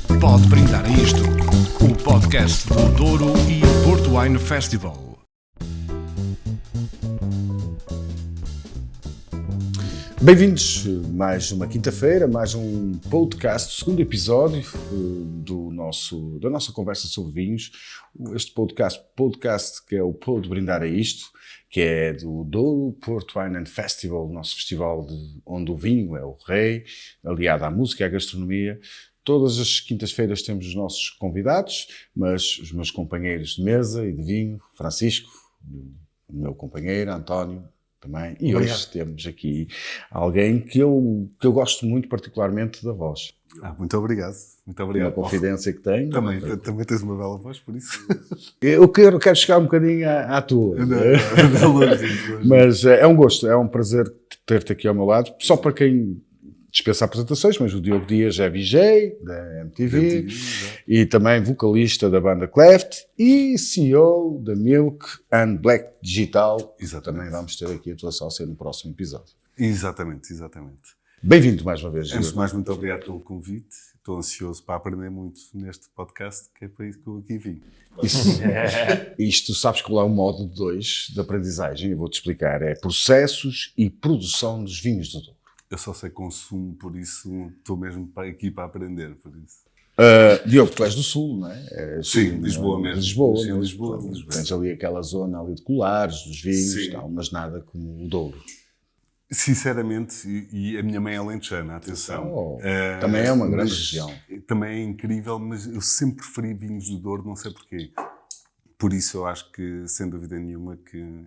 Pode brindar a isto. O podcast do Douro e o Porto Wine Festival. Bem-vindos mais uma quinta-feira, mais um podcast, segundo episódio da nossa conversa sobre vinhos. Este podcast que é o Pode Brindar a Isto, que é do Douro Porto Wine Festival, nosso festival onde o vinho é o rei, aliado à música e à gastronomia. Todas as quintas-feiras temos os nossos convidados, mas os meus companheiros de mesa e de vinho, Francisco, o meu companheiro, António, também. E hoje temos aqui alguém que eu gosto muito particularmente da voz. Muito obrigado. Muito obrigado. A confidência que tenho. Também tens uma bela voz, por isso. Eu quero chegar um bocadinho à tua. Não, longe. Mas é um gosto, é um prazer ter-te aqui ao meu lado. Só para quem dispensa apresentações, mas o Diogo Dias é VJ da MTV e também vocalista da banda Cleft e CEO da Milk and Black Digital. Exatamente. Também vamos ter aqui a tua sócia no próximo episódio. Exatamente. Bem-vindo mais uma vez, Antes de Diogo. mais, muito obrigado pelo convite. Estou ansioso para aprender muito neste podcast, que é para isso que eu aqui vim. Isto, sabes qual é o modo 2 de aprendizagem? Eu vou-te explicar. É processos e produção dos vinhos do Douro. Eu só sei consumo, por isso estou mesmo aqui para aprender, por isso. Diogo, tu és do Sul, não é? Sim, Lisboa mesmo. Lisboa. Sim, Lisboa. Tens ali aquela zona ali de Colares, dos vinhos e Sim. tal, mas nada como o Douro. Sinceramente, e a minha mãe é alentejana, atenção. Também é uma grande mas região. Também é incrível, mas eu sempre preferi vinhos do Douro, não sei porquê. Por isso eu acho que, sem dúvida nenhuma, que...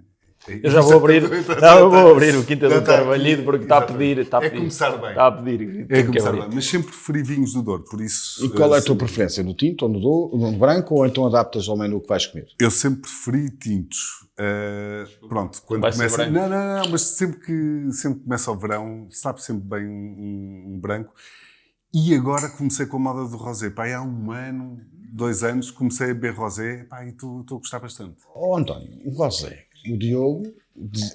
Eu já vou abrir, o Quinta do Carvalhido porque está a pedir. É começar bem. Está a pedir. É começar bem. Mas sempre preferi vinhos do Douro, por isso... E qual é a tua preferência? No tinto ou no branco, ou então adaptas ao menu que vais comer? Eu sempre preferi tintos. Pronto, quando Vai ser começa... branco? Não, mas sempre começa o verão, sabe sempre bem um branco. E agora comecei com a moda do rosé. Pá, há 1 ano, 2 anos, comecei a beber rosé, pá, e estou a gostar bastante. António, o rosé, o Diogo,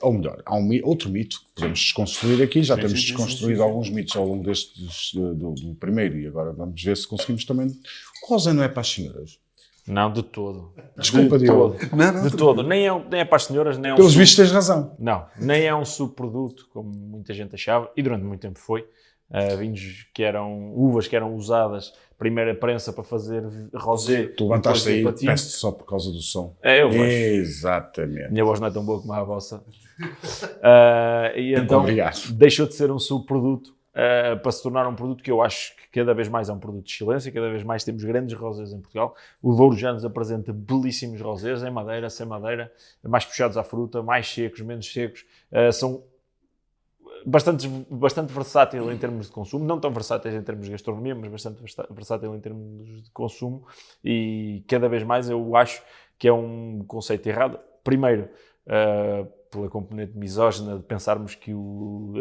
ou melhor, há outro mito que podemos desconstruir aqui, já temos desconstruído alguns mitos ao longo do primeiro, e agora vamos ver se conseguimos também. O rosé não é para as senhoras? Não, de todo. Desculpa, Diogo. De todo. Nem é para as senhoras, nem é um... Pelos vistos tens razão. Não, nem é um subproduto, como muita gente achava, e durante muito tempo foi. Vinhos que eram uvas que eram usadas, primeira prensa para fazer rosé. Tu levantaste aí, depois peço só por causa do som. É, eu gosto. Exatamente. Minha voz não é tão boa como a vossa. E então Obrigado. deixou de ser um subproduto para se tornar um produto que eu acho que cada vez mais é um produto de excelência, cada vez mais temos grandes rosés em Portugal. O Douro já nos apresenta belíssimos rosés, em madeira, sem madeira, mais puxados à fruta, mais secos, menos secos. São bastante versátil em termos de consumo, não tão versáteis em termos de gastronomia, mas bastante versátil em termos de consumo, e cada vez mais eu acho que é um conceito errado. Primeiro, pela componente misógina de pensarmos que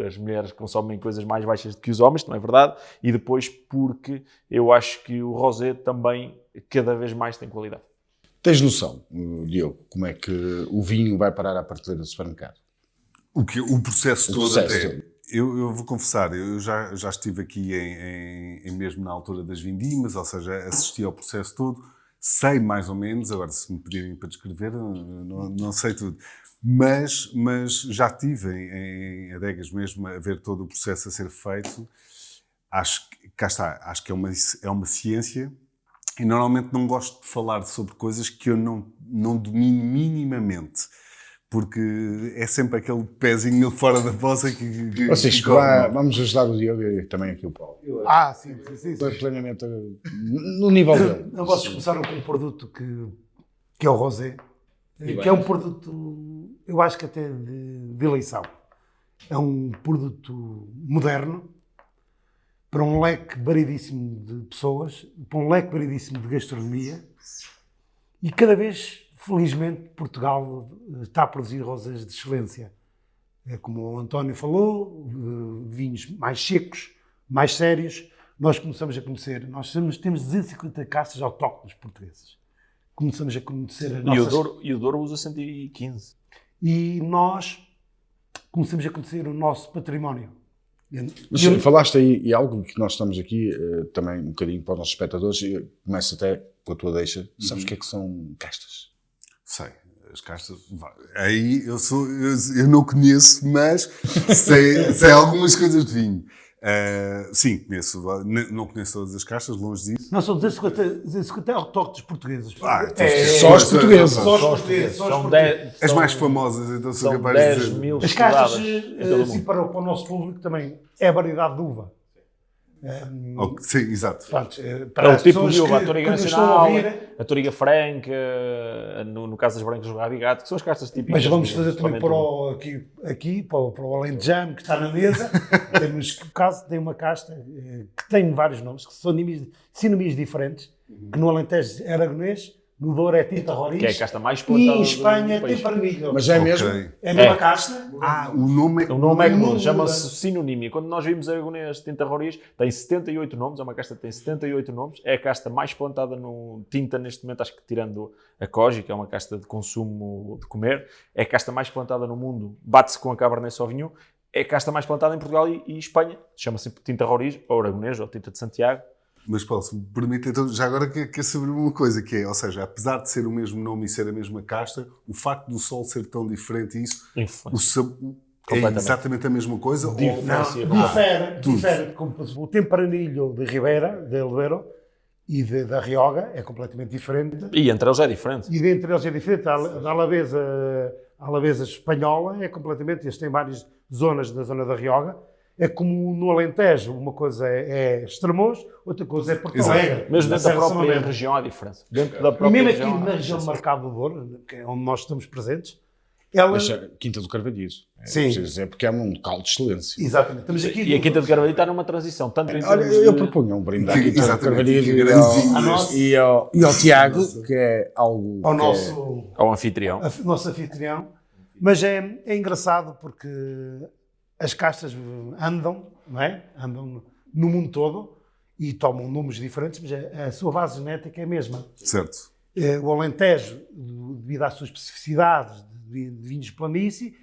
as mulheres consomem coisas mais baixas do que os homens, que não é verdade, e depois porque eu acho que o rosé também cada vez mais tem qualidade. Tens noção, Diogo, como é que o vinho vai parar à prateleira do supermercado? O processo todo processo até. todo. Eu vou confessar, eu já estive aqui mesmo na altura das vindimas, ou seja, assisti ao processo todo, sei mais ou menos, agora se me pedirem para descrever, não sei tudo, mas já estive em adegas mesmo a ver todo o processo a ser feito. Acho que é uma ciência, e normalmente não gosto de falar sobre coisas que eu não domino minimamente. Porque é sempre aquele pezinho fora da poça que vamos ajudar o Diogo e também aqui o Paulo. Sim. Estou plenamente no nível dele. Não, vocês começaram com um produto que é o rosé, que é um produto, eu acho que até de eleição. É um produto moderno, para um leque variedíssimo de pessoas, para um leque variedíssimo de gastronomia, e cada vez... Felizmente, Portugal está a produzir rosés de excelência. Como o António falou, vinhos mais secos, mais sérios. Nós começamos a conhecer, temos 250 castas autóctones portuguesas. Começamos a conhecer a nossa... E o Douro usa 115. E nós começamos a conhecer o nosso património. Mas falaste aí, e algo que nós estamos aqui, também um bocadinho para os nossos espectadores, começo até com a tua deixa. Sabes o que é que são castas? Sei, as castas. Aí eu não conheço, mas sei algumas coisas de vinho. Sim, conheço. Não conheço todas as castas, longe disso. Não, são 250 autóctones portugueses. Só as portuguesas. São 10. As mais famosas, então sou São capaz de 10 dizer. mil As castas, estudadas em todo o assim, mundo. para o nosso público também, é a variedade de uva. Sim, exato. Pronto, É para o as tipo de pessoas uva, a que Toriga nos estão a Nacional, ouvir, a Toriga Franca, no caso das brancas do Rabigato, que são as castas típicas. mas vamos fazer também principalmente aqui para o Alentejano, que está na mesa. Temos, no caso, tem uma casta que tem vários nomes, que são sinónimos diferentes, que no Alentejo é aragonês, no Douro é tinta roriz, que é a casta mais e plantada em Espanha do tem país. parmilho. Mas é mesmo? É a mesma casta. O nome O nome é comum, Muda. chama-se sinonímia. Quando nós vimos aragonês tinta roriz, tem 78 nomes, é uma casta que tem 78 nomes, é a casta mais plantada no tinta neste momento, acho que tirando a Koji, que é uma casta de consumo de comer, é a casta mais plantada no mundo, bate-se com a Cabernet Sauvignon, é a casta mais plantada em Portugal e Espanha, chama-se tinta roriz, ou aragonês, ou tinta de Santiago. Mas, Paulo, se me permite, então, já agora quer saber uma coisa, que é, ou seja, apesar de ser o mesmo nome e ser a mesma casta, o facto do sol ser tão diferente e isso, é exatamente a mesma coisa? Não, Tudo. difere. O Tempranilho de Ribeira, de Oliveira, e da Rioga é completamente diferente. E entre eles é diferente. E dentre eles é diferente. A Alavesa espanhola é completamente... Eles têm várias zonas da zona da Rioga. É como no Alentejo, uma coisa é Estremoz, outra coisa é Porto Alegre. Mesmo dentro da própria Serra região há diferença. Dentro da E própria mesmo aqui região, na região do Mercado do Douro, que é onde nós estamos presentes, ela... Mas Quinta do Carvalhizo. Sim. Preciso dizer, porque é um local de excelência. Exatamente. Estamos aqui E a Quinta de Carvalho está numa transição, tanto em Olha, termos eu de... proponho um brinde à Quinta do Exatamente. Carvalhizo Grande e ao Tiago, que é algo... ao que nosso... ao anfitrião. nosso anfitrião, mas é engraçado porque as castas andam, não é? Andam no mundo todo e tomam nomes diferentes, mas a sua base genética é a mesma. Certo. O Alentejo, devido às suas especificidades de vinhos de planície,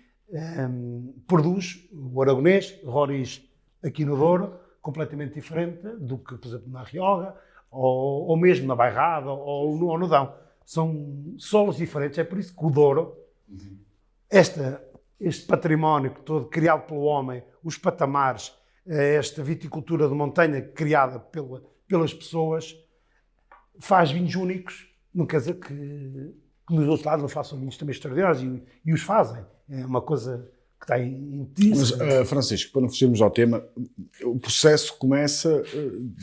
produz o aragonês, roriz aqui no Douro, completamente diferente do que, por exemplo, na Rioga, ou mesmo na Bairrada, ou no Dão. São solos diferentes, é por isso que o Douro, este património todo criado pelo homem, os patamares, esta viticultura de montanha criada pelas pessoas, faz vinhos únicos. Não quer dizer que nos outros lados não façam vinhos também extraordinários, e os fazem. É uma coisa que está intrínseca. Mas, Francisco, para não fugirmos ao tema, o processo começa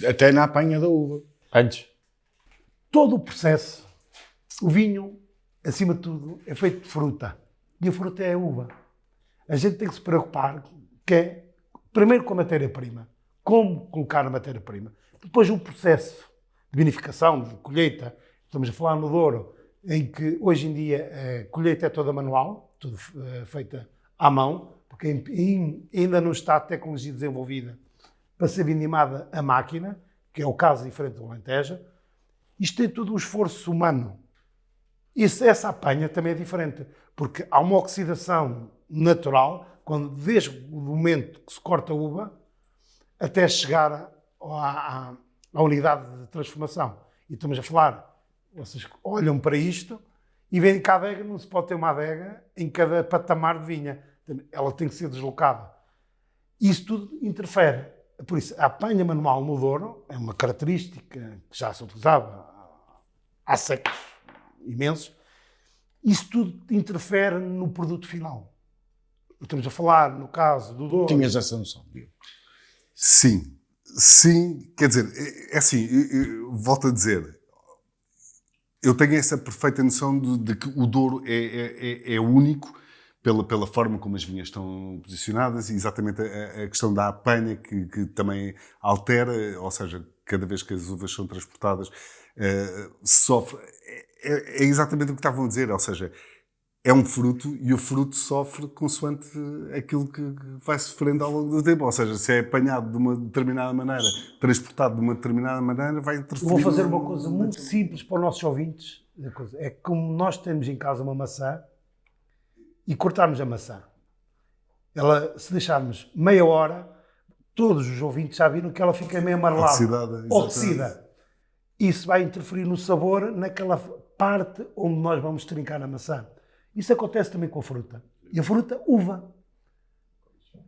até na apanha da uva. Antes. Todo o processo, o vinho, acima de tudo, é feito de fruta. E a fruta é a uva. A gente tem que se preocupar que é, primeiro, com a matéria-prima. Como colocar a matéria-prima. Depois, o processo de vinificação, de colheita. Estamos a falar no Douro, em que hoje em dia a colheita é toda manual, tudo feita à mão, porque ainda não está a tecnologia desenvolvida para ser vindimada a máquina, que é o caso diferente do Alentejo. Isto tem todo o esforço humano. Essa apanha também é diferente, porque há uma oxidação natural, desde o momento que se corta a uva até chegar à unidade de transformação. E estamos a falar, vocês olham para isto e veem que a adega não se pode ter uma adega em cada patamar de vinha. Ela tem que ser deslocada. Isso tudo interfere. Por isso, a apanha manual no Douro é uma característica que já se utilizava há séculos imensos. Isso tudo interfere no produto final. Estamos a falar, no caso do Douro... Tinhas essa noção? Sim, quer dizer, é assim, eu volto a dizer, eu tenho essa perfeita noção de que o Douro é único pela forma como as vinhas estão posicionadas e exatamente a questão da apanha que também altera, ou seja, cada vez que as uvas são transportadas, sofre. É exatamente o que estavam a dizer, ou seja, é um fruto e o fruto sofre consoante aquilo que vai sofrendo ao longo do tempo. Ou seja, se é apanhado de uma determinada maneira, transportado de uma determinada maneira, vai interferir. Eu vou fazer uma coisa muito simples para os nossos ouvintes. É como nós temos em casa uma maçã e cortarmos a maçã. Se deixarmos meia hora, todos os ouvintes já viram que ela fica meio amarelada. Oxidada, exatamente. Oxida. Isso vai interferir no sabor naquela parte onde nós vamos trincar a maçã. Isso acontece também com a fruta. E a fruta, uva.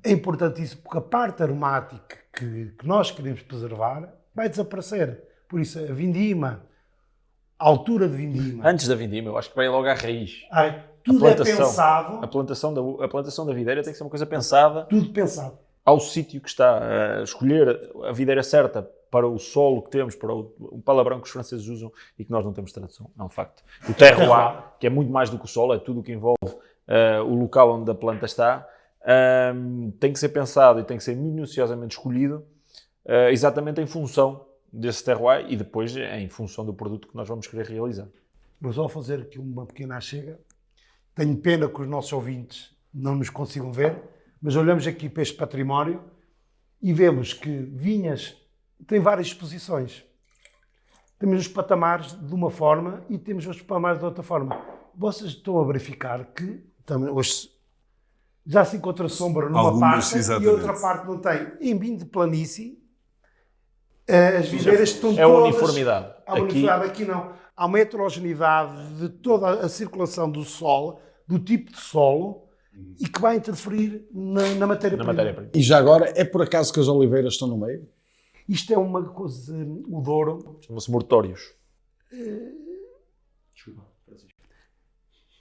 É importantíssimo porque a parte aromática que nós queremos preservar vai desaparecer. Por isso, a vindima, a altura de vindima... Antes da vindima, eu acho que vai logo à raiz. Tudo é pensado. A plantação da videira tem que ser uma coisa pensada. Tudo pensado. Ao sítio que está, a escolher a videira certa para o solo que temos, para o palavrão que os franceses usam e que nós não temos tradução, é um facto. O terroir, que é muito mais do que o solo, é tudo o que envolve o local onde a planta está, tem que ser pensado e tem que ser minuciosamente escolhido exatamente em função desse terroir e depois em função do produto que nós vamos querer realizar. Mas ao fazer aqui uma pequena chega, tenho pena que os nossos ouvintes não nos consigam ver, mas olhamos aqui para este património e vemos que Vinhas tem várias exposições. Temos os patamares de uma forma e temos os patamares de outra forma. Vocês estão a verificar que também, hoje já se encontra sombra numa Algumas, parte exatamente. e outra parte não tem. Em vinho de planície, as videiras estão É a todas... uniformidade. Há uniformidade, aqui não. Há uma heterogeneidade de toda a circulação do solo, do tipo de solo, e que vai interferir na matéria-prima. E já agora, é por acaso que as oliveiras estão no meio? Isto é uma coisa... O Douro... Chama-se mortórios.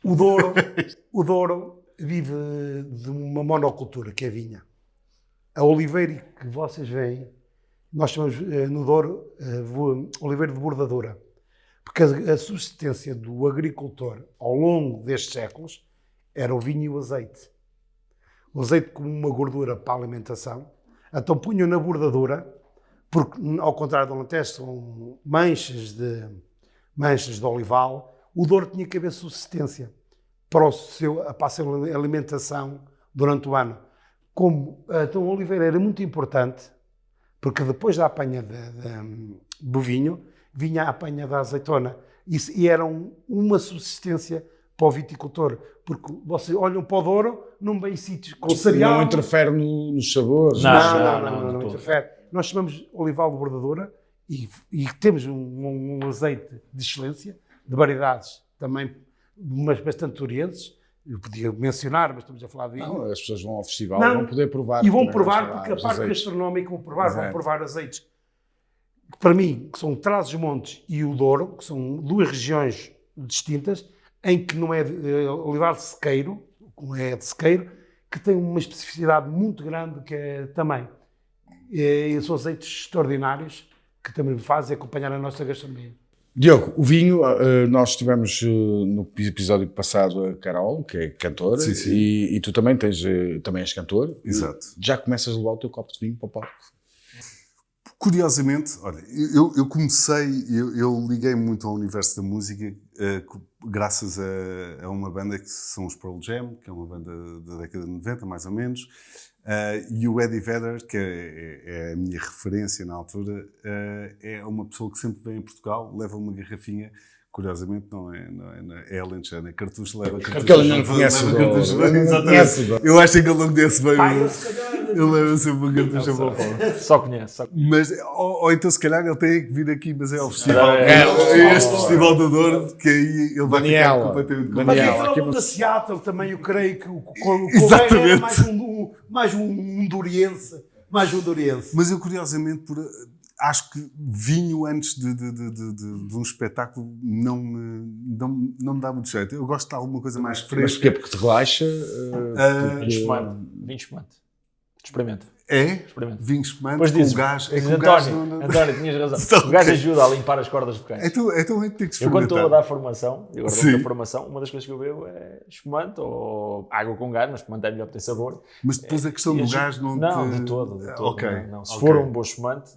O Douro vive de uma monocultura, que é a vinha. A oliveira que vocês veem, nós chamamos no Douro oliveira de bordadura. Porque a subsistência do agricultor ao longo destes séculos era o vinho e o azeite. O azeite como uma gordura para a alimentação. Então punham na bordadura, porque ao contrário do Alentejo são manchas de olival, o Douro tinha que haver subsistência para a sua alimentação durante o ano. Então a oliveira era muito importante, porque depois da apanha do vinho, vinha a apanha da azeitona. E era uma subsistência para o viticultor. Porque vocês olham para o Douro, não vêm sítios com cereal. Não interfere nos sabores? Não interfere. Nós chamamos olival de bordadura e temos um azeite de excelência, de variedades também, mas bastante orientes. Eu podia mencionar, mas estamos a falar de vinho. Não, as pessoas vão ao festival e vão poder provar. E vão provar, porque a parte gastronómica vão provar azeites. Que para mim, que são Trás-os-Montes e o Douro, que são duas regiões distintas, em que não é olival de sequeiro, como é de sequeiro, que tem uma especificidade muito grande, que é também. E são azeites extraordinários, que também fazem acompanhar a nossa gastronomia. Diogo, o vinho, nós tivemos no episódio passado a Carol, que é cantora, Sim, sim. E tu também és cantor. Exato. Já começas a levar o teu copo de vinho para o palco? Curiosamente, olha, eu comecei, eu liguei muito ao universo da música graças a uma banda que são os Pearl Jam, que é uma banda da década de 90, mais ou menos, e o Eddie Vedder, que é a minha referência na altura, é uma pessoa que sempre vem a Portugal, leva uma garrafinha. Curiosamente, não é alentejana, é cartucho, leva cartucho. Porque ele não conhece o Douro. Exatamente. Eu acho que ele não conhece bem ele leva sempre uma cartucha para o palco. Só conhece. Mas, ou então se calhar ele tem que vir aqui, mas é ao festival. É este Festival do Douro, que aí ele vai ficar completamente Mas Daniela, aqui da Seattle também, eu creio que o Exatamente. é mais um doriense. Mas eu, curiosamente, acho que vinho antes de um espetáculo não me dá muito jeito. Eu gosto de alguma coisa mais Mas fresca. porquê? Porque te relaxa? Vinho espumante. Experimenta. É? Experimenta. Vinho espumante Depois com dizes, gás. É dizes, com o gás António, tinhas razão. Só O gás que- ajuda a limpar as cordas vocais. Então é que tem que Eu quando estou a experimentar. dar formação, Sim. uma das coisas que eu bebo é espumante ou água com gás, mas espumante é melhor, tem sabor. Mas depois a questão E do ajuda- gás não Não, te... de todo. Ok. Não. Se ok. for um bom espumante,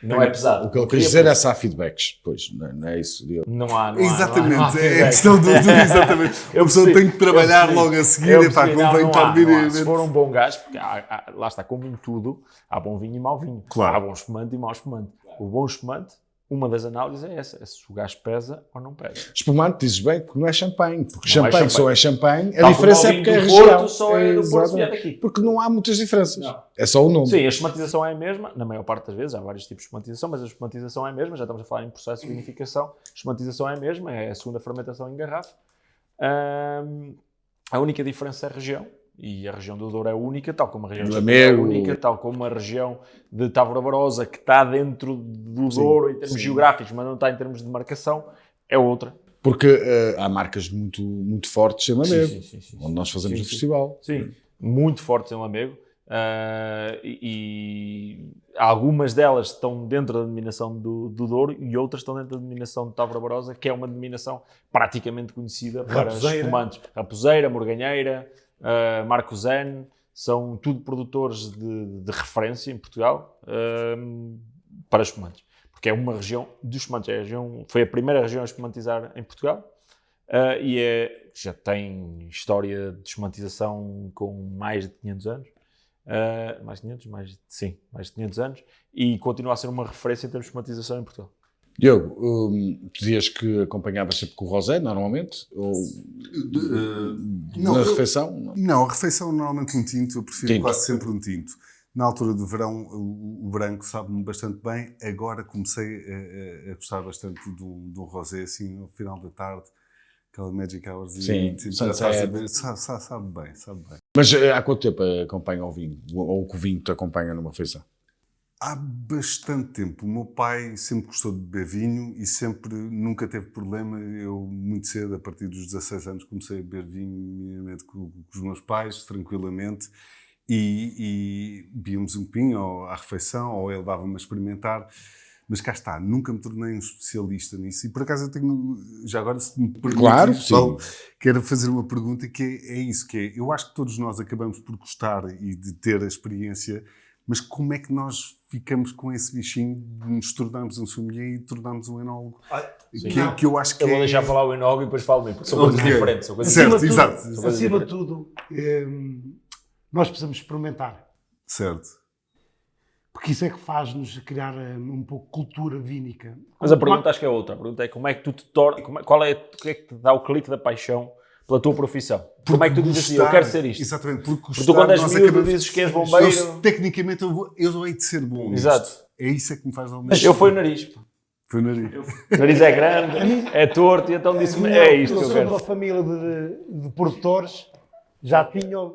não é pesado. O que ele Eu quis queria dizer é pensar- se há feedbacks. Pois, não é isso, Diogo. Não há. Exatamente, não há é a feedback. questão do exatamente. A pessoa tem que trabalhar percebi. logo a seguir Eu e pá, percebi. convém Não estar há. minimamente. Se for um bom gás, porque lá está, como em tudo, há bom vinho e mau vinho. Claro. Há bom espumante e mau espumante. O bom espumante uma das análises é essa, é se o gás pesa ou não pesa. Espumante, dizes bem, porque não é champanhe. Porque Não champanhe é só é champanhe. A Tal diferença como é o porque é vinho do região. Porto só é do Porto, Exatamente. se vier daqui. Porque não há muitas diferenças. Não. É só o nome. Sim, a espumatização é a mesma, na maior parte das vezes, há vários tipos de espumatização, mas a espumatização é a mesma, já estamos a falar em processo de vinificação, a espumatização é a mesma, é a segunda fermentação em garrafa. A única diferença é a região, e a região do Douro é única, tal como a região de Champigny é única, tal como a região de Távora Barosa, que está dentro do Douro em termos geográficos, mas não está em termos de marcação, é outra. Porque há marcas muito, muito fortes em Lamego, Sim. onde nós fazemos Sim, o festival. Sim, muito fortes em Lamego. E algumas delas estão dentro da denominação do Douro e outras estão dentro da denominação de Távora Barosa, que é uma denominação praticamente conhecida para os espumantes. Raposeira, Morganheira, Marcozene, são tudo produtores de referência em Portugal para espumantes. Porque é uma região de espumantes. Foi a primeira região a espumantizar em Portugal já tem história de espumantização com mais de 500 anos. Mais de 500 anos, e continua a ser uma referência em termos de espumatização em Portugal. Diogo, dizias que acompanhavas sempre com o rosé, normalmente? Ou na refeição? Não, a refeição normalmente um tinto, eu prefiro Tinto. quase sempre um tinto. Na altura do verão, o branco sabe-me bastante bem. Agora comecei a gostar bastante do rosé, assim, no final da tarde. Aquela Magic Hours. Sim, sabe bem. Mas há quanto tempo acompanha o vinho? Ou que o vinho te acompanha numa refeição? Há bastante tempo. O meu pai sempre gostou de beber vinho e nunca teve problema. Eu, muito cedo, a partir dos 16 anos, comecei a beber vinho minimamente com os meus pais, tranquilamente. E bebíamos um pinho à refeição, ou ele dava-me a experimentar. Mas cá está, nunca me tornei um especialista nisso. E por acaso eu tenho, já agora se me permite, Claro, Paulo, quero fazer uma pergunta que é isso, que é, eu acho que todos nós acabamos por gostar e de ter a experiência, mas como é que nós ficamos com esse bichinho de nos tornarmos um sommelier e tornarmos um enólogo? Que eu acho que Eu vou deixar falar o enólogo e depois falo porque são coisas diferentes. São coisas Certo, diferentes. exato. Acima de tudo, nós precisamos experimentar. Certo. Porque isso é que faz-nos criar um pouco cultura vínica. Mas a pergunta acho que é outra. A pergunta é como é que tu te tornas, o que é que te dá o clique da paixão pela tua profissão? Como é que tu dizes assim, eu quero ser isto? Exatamente, porque tu quando és nós miúdo acabamos- dizes que és bombeiro. Tecnicamente eu hei de ser bom nisto. Exato. É isso que me faz Mas eu fui o nariz. Pá. Foi o nariz. O nariz é grande, é torto, e então disse-me, é isto que eu Eu sou de uma quero. família de produtores,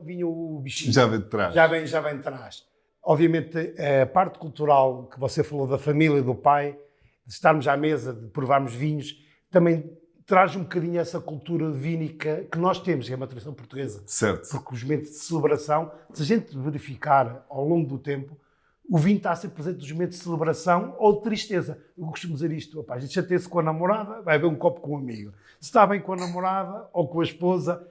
vinha o bichinho. Já vem de trás. Já vem de trás. Obviamente, a parte cultural que você falou da família e do pai, de estarmos à mesa, de provarmos vinhos, também traz um bocadinho essa cultura vínica que nós temos, que é uma tradição portuguesa. Certo. Porque os momentos de celebração, se a gente verificar ao longo do tempo, o vinho está a ser presente nos momentos de celebração ou de tristeza. Eu costumo dizer isto, opa, a gente chateia-se com a namorada, vai beber um copo com um amigo. Se está bem com a namorada ou com a esposa,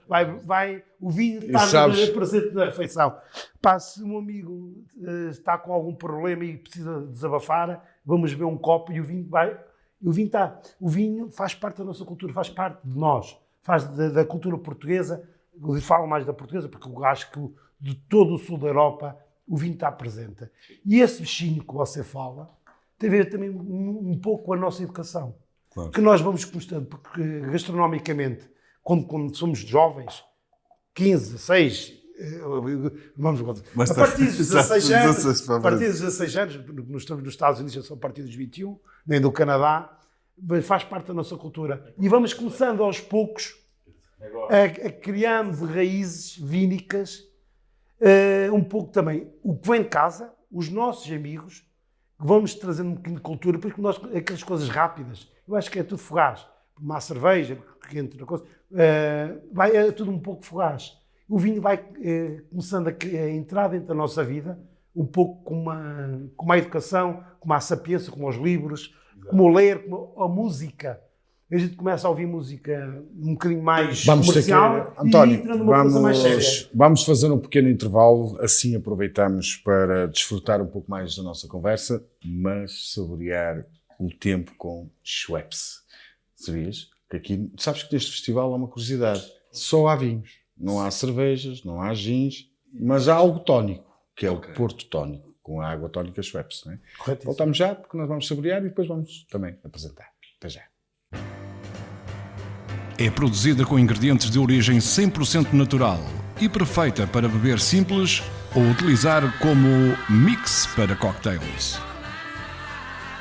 o vinho está presente na refeição. Pá, se um amigo está com algum problema e precisa desabafar, vamos beber um copo e o vinho faz parte da nossa cultura, faz parte de nós, faz da cultura portuguesa. Eu falo mais da portuguesa porque eu acho que de todo o sul da Europa o vinho está presente. E esse bichinho que você fala tem a ver também um pouco com a nossa educação. Claro. Que nós vamos custando, porque gastronomicamente, quando somos jovens, 15, 16, vamos a partir dos 16 anos, a partir dos 16 anos, nós estamos nos Estados Unidos, já são a partir dos 21, nem do Canadá, faz parte da nossa cultura. E vamos começando aos poucos a criarmos raízes vínicas, um pouco também o que vem de casa, os nossos amigos, que vão-nos trazendo um bocadinho de cultura, porque nós, aquelas coisas rápidas, eu acho que é tudo fugaz. Uma cerveja, quente, coisa, é tudo um pouco fugaz. O vinho vai começando a entrar dentro da nossa vida, um pouco com uma educação, com uma sapiência, como os livros, como o ler, como a música. A gente começa a ouvir música um bocadinho mais comercial António, e entrando numa coisa mais séria. vamos fazer um pequeno intervalo, assim aproveitamos para desfrutar um pouco mais da nossa conversa, mas saborear o tempo com Schweppes. Sabias? Que aqui, sabes que neste festival há uma curiosidade, só há vinhos, não há cervejas, não há gins, mas há algo tónico, que é o Porto Tónico, com a água tónica Schweppes. Não é? Correto. Voltamos já, porque nós vamos saborear e depois vamos também apresentar. Até já. É produzida com ingredientes de origem 100% natural e perfeita para beber simples ou utilizar como mix para cocktails.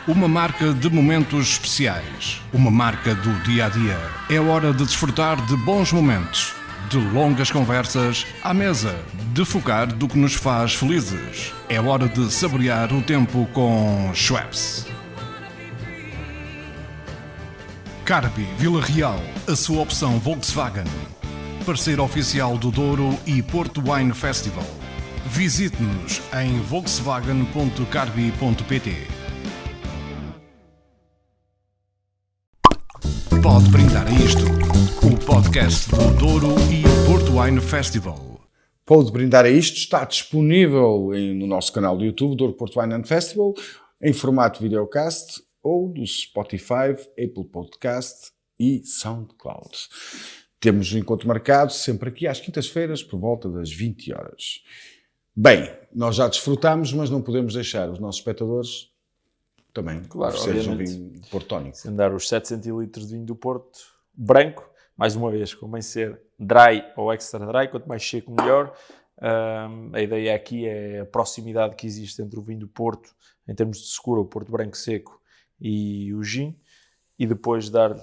Uma marca de momentos especiais, uma marca do dia-a-dia. É hora de desfrutar de bons momentos, de longas conversas à mesa, de focar do que nos faz felizes. É hora de saborear o tempo com Schweppes. Carbi Vila Real, a sua opção Volkswagen. Parceiro oficial do Douro e Porto Wine Festival. Visite-nos em volkswagen.carbi.pt. Pode brindar a isto, o podcast do Douro e Porto Wine Festival. Pode brindar a isto, está disponível no nosso canal do YouTube, Douro Porto Wine Festival, em formato videocast, ou do Spotify, Apple Podcast e SoundCloud. Temos um encontro marcado sempre aqui às quintas-feiras, por volta das 20 horas. Bem, nós já desfrutamos, mas não podemos deixar os nossos espectadores também oferecer um vinho portónico. Sem dar os 7 centilitros de vinho do Porto, branco, mais uma vez, convém ser dry ou extra dry, quanto mais seco melhor. A ideia aqui é a proximidade que existe entre o vinho do Porto, em termos de secura, o Porto branco seco, e o gin, e depois dar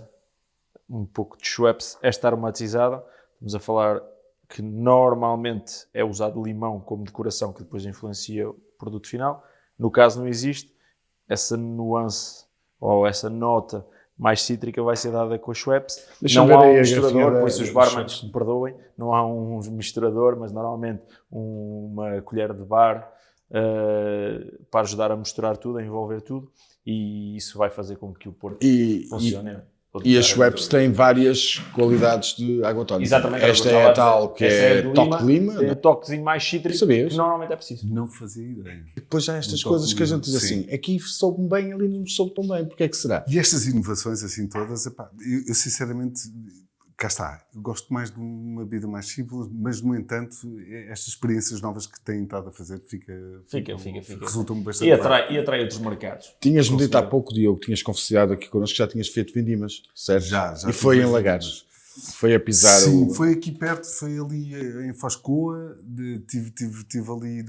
um pouco de Schweppes, esta aromatizada. Estamos a falar que normalmente é usado limão como decoração, que depois influencia o produto final. No caso não existe, essa nuance ou essa nota mais cítrica vai ser dada com a Schweppes. Não há um misturador, por isso os barmans me perdoem, não há um misturador, mas normalmente uma colher de bar para ajudar a misturar tudo, a envolver tudo, e isso vai fazer com que o Porto funcione. E a Schweppes tem várias qualidades de água tónica. Exatamente. Esta é a tal que é toque de lima. Tem um toquezinho mais cítrico que normalmente é preciso. Não fazia ideia. E depois há estas coisas que a gente diz assim, aqui soube bem, ali não soube tão bem, porque é que será? E estas inovações assim todas, epá, eu sinceramente, cá está, eu gosto mais de uma bebida mais simples, mas no entanto, estas experiências novas que têm estado a fazer resultam-me bastante. E atrai outros mercados. Tinhas-me dito há pouco, Diogo, tinhas confessado aqui connosco que já tinhas feito vindimas, certo? Já. E foi em Lagares. Foi a pisar. Sim, foi aqui perto, foi ali em Foscoa, tive ali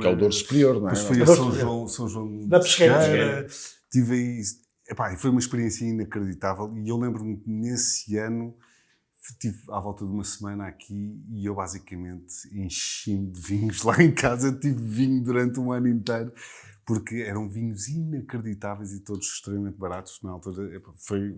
que é o Douro Superior, não é? Depois foi a São João da Pesqueira. Tive aí, epá, foi uma experiência inacreditável, e eu lembro-me que nesse ano estive à volta de uma semana aqui e eu basicamente enchi-me de vinhos lá em casa. Tive vinho durante um ano inteiro, porque eram vinhos inacreditáveis e todos extremamente baratos na altura. Foi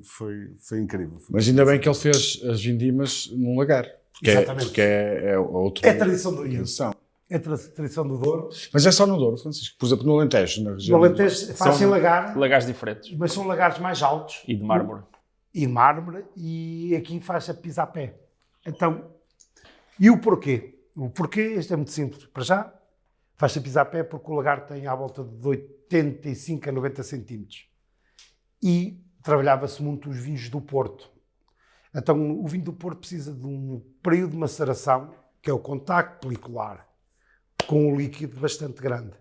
incrível. Mas ainda bem que ele fez as vindimas num lagar. Exatamente. Porque é outro. É tradição do Douro. É tradição do Douro. Mas é só no Douro, Francisco. Por exemplo, no Alentejo, na região. No Alentejo fazem lagar. Lagares diferentes. Mas são lagares mais altos. E de mármore. E aqui faz a pisapé. Então, e o porquê? O porquê, este é muito simples. Para já, faz-se a pisapé porque o lagar tem à volta de 85 a 90 centímetros. E trabalhava-se muito os vinhos do Porto. Então, o vinho do Porto precisa de um período de maceração, que é o contacto pelicular, com um líquido bastante grande,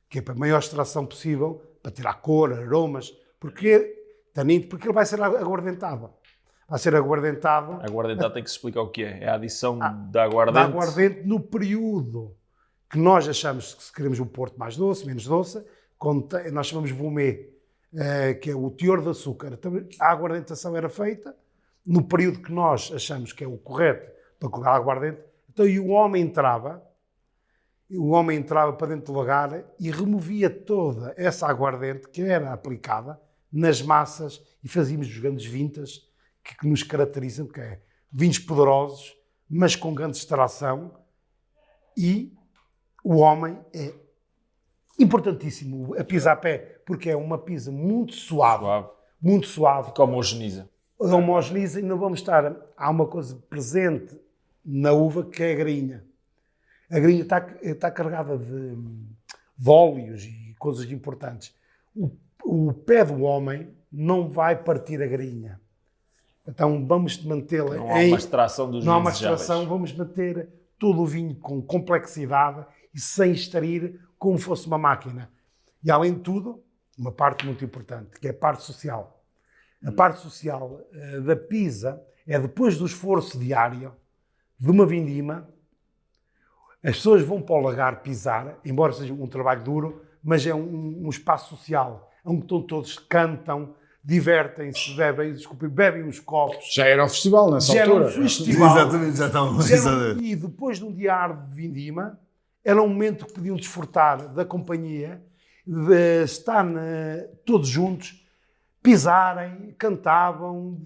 que é para a maior extração possível, para tirar cor, aromas, porque ele vai ser aguardentado. Vai ser aguardentado. Aguardentado tem que se explicar o que é. É a adição da aguardente. Da aguardente no período que nós achamos que queremos um Porto mais doce, menos doce, nós chamamos vumé, que é o teor de açúcar. Então, a aguardentação era feita no período que nós achamos que é o correto para colocar a aguardente. Então, e o homem entrava para dentro do lagar e removia toda essa aguardente que era aplicada nas massas, e fazíamos os grandes vintas que nos caracterizam, que é vinhos poderosos, mas com grande extração, e o homem é importantíssimo, a pisa a pé, porque é uma pisa muito suave. Muito suave. Que homogeniza. Homogeniza, e não vamos estar... Há uma coisa presente na uva que é a grainha. A grainha está carregada de óleos e coisas importantes. O pé do homem não vai partir a grainha. Então vamos mantê-la. Não há uma extração dos vinhos. Não há uma extração, vamos manter todo o vinho com complexidade e sem extrair como fosse uma máquina. E, além de tudo, uma parte muito importante, que é a parte social. A parte social da Pisa é depois do esforço diário de uma vindima, as pessoas vão para o lagar pisar, embora seja um trabalho duro, mas é um espaço social, onde todos cantam, divertem-se, bebem uns copos. Já era o festival nessa altura. Era um festival. Exatamente, já estavam. E depois de um dia árduo de vindima, era um momento que podiam desfrutar da companhia, de estar todos juntos, pisarem, cantavam,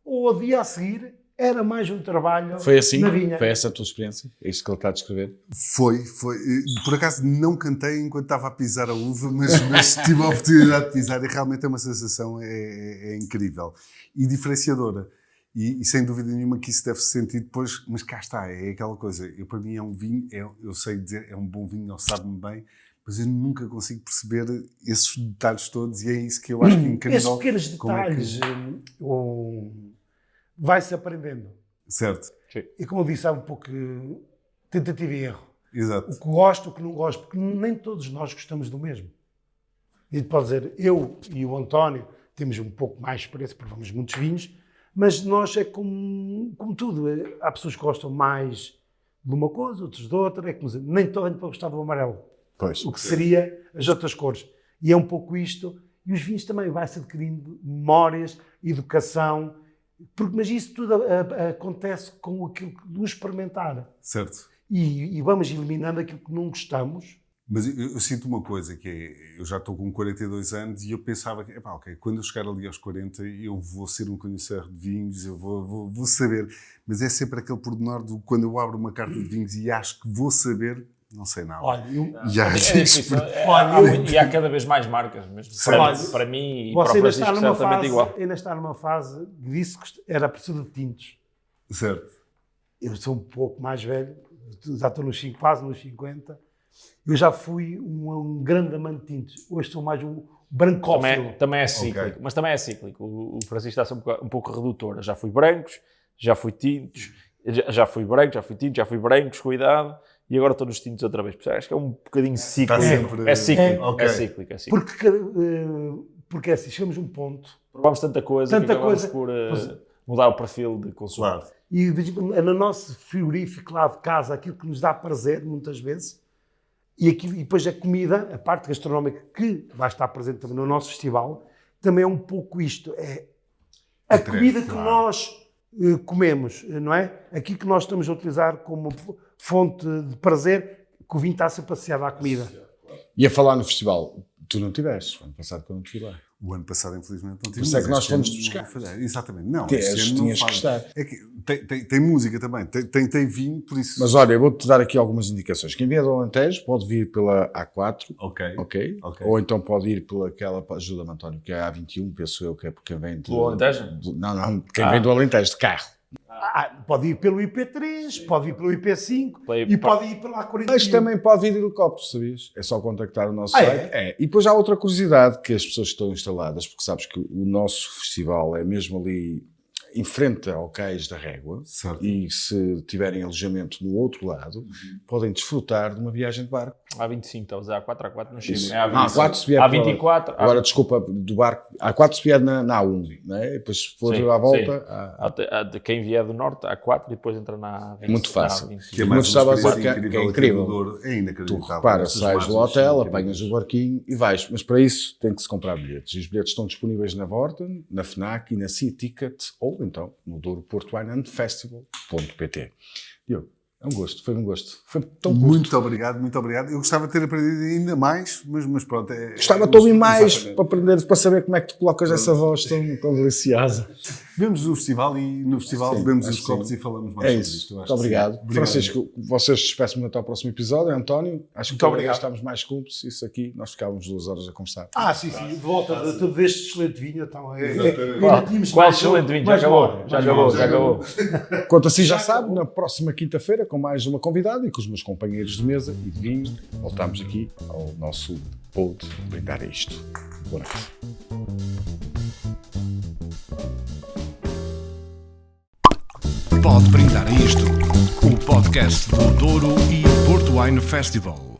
ou ao dia a seguir era mais um trabalho. Foi assim? Na vinha. Foi essa a tua experiência? É isso que ele está a descrever? Foi. Por acaso não cantei enquanto estava a pisar a uva, mas tive a oportunidade de pisar e realmente é uma sensação é incrível e diferenciadora. E sem dúvida nenhuma que isso deve-se sentir depois, mas cá está, é aquela coisa. Para mim é um vinho, eu sei dizer, é um bom vinho, ele sabe-me bem, mas eu nunca consigo perceber esses detalhes todos e é isso que eu acho que é incrível. Esses pequenos detalhes vai-se aprendendo. Certo. E como eu disse, há um pouco tentativa e erro. Exato. O que gosto, o que não gosto, porque nem todos nós gostamos do mesmo. E pode dizer, eu e o António temos um pouco mais experiência, provamos muitos vinhos, mas nós é como tudo. Há pessoas que gostam mais de uma coisa, outros de outra. É como dizer, nem toda a gente pode gostar do amarelo. Pois. O que seria as outras cores. E é um pouco isto. E os vinhos também vai-se adquirindo memórias, educação. Mas isso tudo acontece com aquilo do experimentar. Certo. E vamos eliminando aquilo que não gostamos. Mas eu sinto uma coisa, que é, eu já estou com 42 anos e eu pensava que, ok, quando eu chegar ali aos 40 eu vou ser um conhecedor de vinhos, eu vou saber. Mas é sempre aquele pormenor do quando eu abro uma carta de vinhos e acho que vou saber, não sei nada. Olha, e há cada vez mais marcas, mesmo para mim e para o Francisco certamente igual. Ainda está numa fase que disse que era preciso de tintos. Certo. Eu sou um pouco mais velho, já estou quase nos 50. Eu já fui um grande amante de tintos. Hoje sou mais um brancófilo. Também é cíclico, mas também é cíclico. O Francisco está um pouco redutor. Já fui brancos, já fui tintos, já fui branco, já fui tintos, já fui brancos, cuidado, e agora estou nos tintos outra vez. Acho que é um bocadinho cíclico. É cíclico. É cíclico. Porque assim, chegamos a um ponto. Provamos tanta coisa que acabamos por mudar o perfil de consumo. Claro. E no nosso frigorífico lá de casa, aquilo que nos dá prazer, muitas vezes, e depois a comida, a parte gastronómica que vai estar presente também no nosso festival, também é um pouco isto. É a comida que nós comemos, não é? Aquilo que nós estamos a utilizar como fonte de prazer, que o vinho está sempre associado à comida. E a falar no festival, tu não tiveste, o ano passado que eu não tive lá. O ano passado, infelizmente, não tive. Por isso é que nós fomos buscar. Exatamente. Não, tinhas que estar. É que tem música também, tem vinho, por isso... Mas olha, eu vou-te dar aqui algumas indicações. Quem vier do Alentejo pode vir pela A4, Ok. Ou então pode ir pelaquela, ajuda-me António, que é a A21, penso eu, que é porque vem do Alentejo? Não, quem vem do Alentejo, de carro. Pode ir pelo IP3, pode ir pelo IP5 e pode ir pela A41. Mas também pode vir de helicóptero, sabias? É só contactar o nosso site. E depois há outra curiosidade que as pessoas que estão instaladas, porque sabes que o nosso festival é mesmo ali em frente ao Cais da Régua, certo. E se tiverem alojamento no outro lado, podem desfrutar de uma viagem de barco. A25, estás a A4 não chega. A4 se vier A24. Agora, desculpa, do barco. A4 se vier na A1, né? Depois se for à volta... De quem vier do norte, A4 e depois entra na A25. Muito fácil. Que é mais estava a uma dizer experiência que é incrível. É inacreditável. Tu repara, sais do hotel, apanhas o barquinho e vais. Mas para isso tem que se comprar bilhetes. E os bilhetes estão disponíveis na Vorten, na FNAC e na Sea Ticket, ou então no Douro Porto Wine and Festival.pt. Diogo, é um gosto, foi um gosto. Foi tão curto. Muito obrigado. Eu gostava de ter aprendido ainda mais, mas pronto. Gostava de ouvir mais para aprender, para saber como é que tu colocas essa voz tão deliciosa. Vemos no festival e no festival bebemos os copos e falamos mais sobre isto. Muito obrigado. Francisco, vocês despecem-me até ao próximo episódio. António, acho que estamos mais cultos. Isso aqui, nós ficávamos 2 horas a conversar. Sim. De volta de tudo este excelente vinho. Então, Qual excelente vinho? Já acabou. Quanto assim já sabe, na próxima quinta-feira, com mais uma convidada e com os meus companheiros de mesa e de vinho, voltamos aqui ao nosso Pode Brindar a Isto. Boa noite. Pode Brindar a Isto, o podcast do Douro e o Porto Wine Festival.